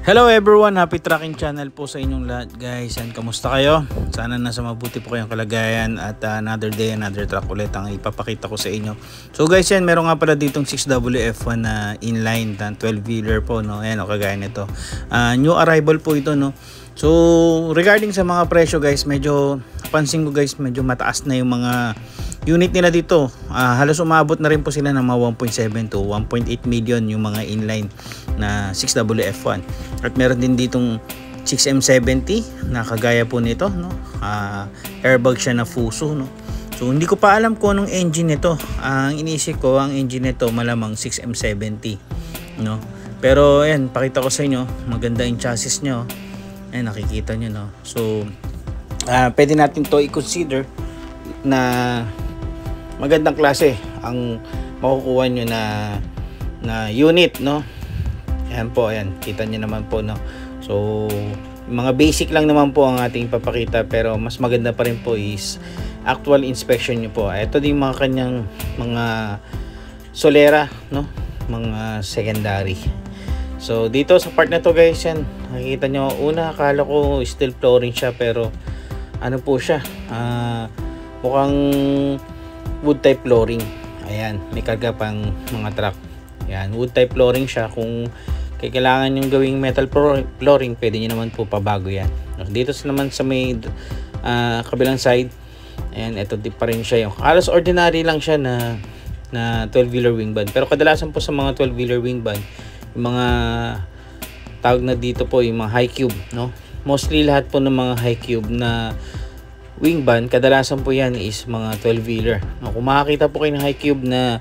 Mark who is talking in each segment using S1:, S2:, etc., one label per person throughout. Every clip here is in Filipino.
S1: Hello everyone, happy tracking channel po sa inyong lahat guys. And kamusta kayo? Sana nasa mabuti po kayong kalagayan at another day, another track ulit ang ipapakita ko sa inyo. So guys, yan, meron nga pala ditong 6WF1 na inline 12-wheeler po, no. Ayan, kagaya nito. New arrival po ito, no. So regarding sa mga presyo guys, medyo pansin ko guys, medyo mataas na yung mga unit nila dito. Halos umabot na rin po sila ng mga 1.7 to 1.8 million yung mga inline na 6WF1. At meron din ditong 6M70 na kagaya po nito, no. Airbag siya na Fuso, no. So hindi ko pa alam kung anong engine nito. Ang iniisip ko, ang engine nito malamang 6M70, no. Pero ayan, pakita ko sa inyo, maganda yung chassis nyo. Ayan, nakikita nyo, no. So pwede natin to i-consider na magandang klase ang makukuha nyo na unit, no. Ayan po, ayan, kita nyo naman po, no. So mga basic lang naman po ang ating papakita, pero mas maganda pa rin po is actual inspection nyo po. Ito din mga kanyang mga solera, no, mga secondary. So dito sa part na to guys, yan, nakikita nyo, una akala ko steel flooring siya, pero ano po siya, mukhang wood type flooring. Ayan, may karga pang mga truck. Ayan, wood type flooring siya. Kung kailangan yung gawing metal flooring, pwede nyo naman po pabago yan. Dito naman sa may kabilang side, ayan, ito di pa rin siya yung halos ordinary lang siya na 12-wheeler wing band. Pero kadalasan po sa mga 12-wheeler wing band, yung mga tawag na dito po yung mga high cube, no. Mostly lahat po ng mga high cube na wing band, kadalasan po yan is mga 12-wheeler. Kung makakita po kayo ng high cube na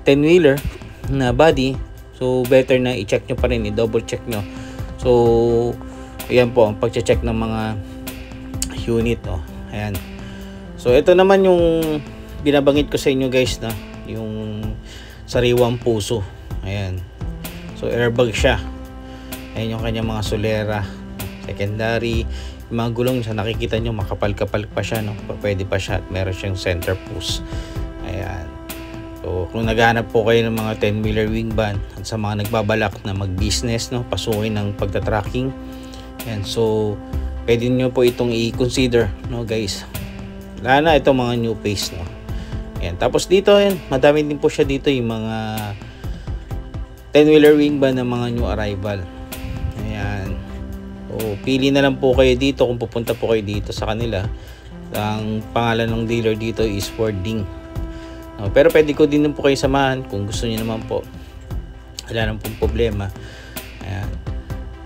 S1: 10-wheeler na body, so better na i-check nyo pa rin, i-double check nyo. So ayan po ang pag-check ng mga unit, no. Ayan. So ito naman yung binabangit ko sa inyo guys, na yung sariwang Fuso. Ayan. So airbag siya. Ayan yung kanyang mga solera, secondary. Yung mga gulong sa nakikita nyo, makapal-kapal pa siya, no. Pwede pa siya at meron siyang center post. Ayan. So kung naghahanap po kayo ng mga 10-wheeler wing band at sa mga nagbabalak na mag-business, no, pasukin ng pagta-tracking, ayan, so pwede nyo po itong i-consider, no guys. Wala na itong mga new face, no. Ayan. Tapos dito, ayan, madami din po siya dito yung mga 10-wheeler wing band ng mga new arrival. Ayan. So pili na lang po kayo dito kung pupunta po kayo dito sa kanila. Ang pangalan ng dealer dito is Fording. Pero pwede ko din po kayo samahan kung gusto niyo naman po. Wala nang pong problema. Ayan.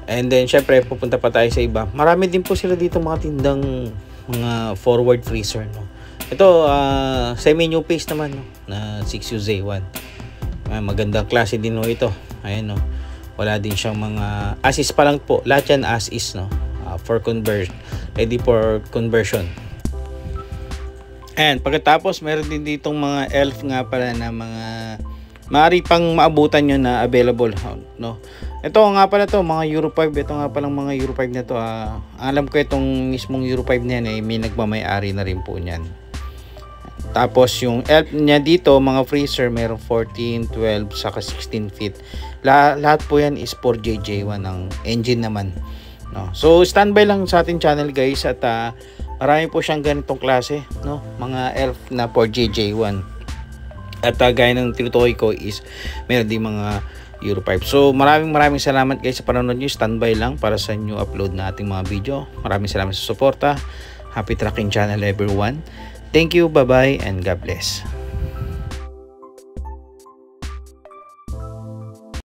S1: And then syempre pupunta pa tayo sa iba. Marami din po sila dito mga tindang mga forward freezer, no. Ito semi new pace naman, no, na 6UZ1. Magandang klase din, no, ito. Ayan, no. Wala din siyang mga as is pa lang po. Lahat yan as is, no. For conversion, ready for conversion. And pagkatapos meron din ditong mga elf nga pala na mga maaari pang maabutan nyo na available, no. Ito nga pala to mga Euro 5. Ito nga palang mga Euro 5 na to. Alam ko itong mismong Euro 5 na yan, may nagmamay-ari na rin po niyan. Tapos yung elf niya dito, mga freezer, merong 14, 12, saka 16 feet. Lahat po yan is 4JJ1 ang engine naman, no. So standby lang sa ating channel guys, at marami po siyang ganitong klase, no, mga elf na 4JJ1. At gaya ng tinutukoy ko is meron din mga Euro 5. So maraming salamat guys sa panonood nyo. Standby lang para sa new upload na ating mga video. Maraming salamat sa suporta. Happy tracking channel everyone. Thank you, bye bye, and God bless.